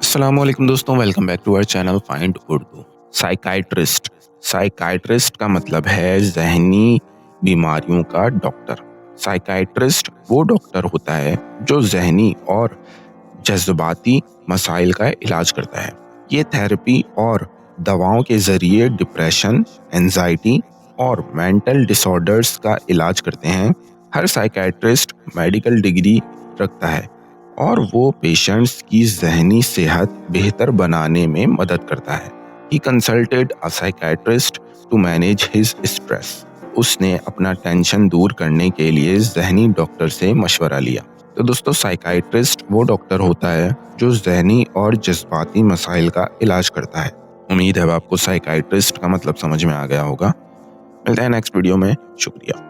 अस्सलामुअलैकुम दोस्तों, welcome back to our channel find Urdu. Psychiatrist psychiatrist का मतलब है जहनी बीमारियों का डॉक्टर। साइकाइट्रिस्ट वो डॉक्टर होता है जो जहनी और जज्बाती मसाइल का इलाज करता है। ये थेरेपी और दवाओं के जरिए डिप्रेशन, एंजाइटी और मेंटल डिसऑर्डर्स का इलाज करते हैं। हर साइकाइट्रिस्ट मेडिकल डिग्री रखता है और वो पेशेंट्स की जहनी सेहत बेहतर बनाने में मदद करता है। He consulted a psychiatrist to manage his stress. उसने अपना टेंशन दूर करने के लिए जहनी डॉक्टर से मशवरा लिया। तो दोस्तों, साइकाइट्रिस्ट वो डॉक्टर होता है जो जहनी और जज्बाती मसाइल का इलाज करता है। उम्मीद है आपको साइकाइट्रिस्ट का मतलब समझ में आ गया होगा। मिलते हैं नेक्स्ट वीडियो में। शुक्रिया।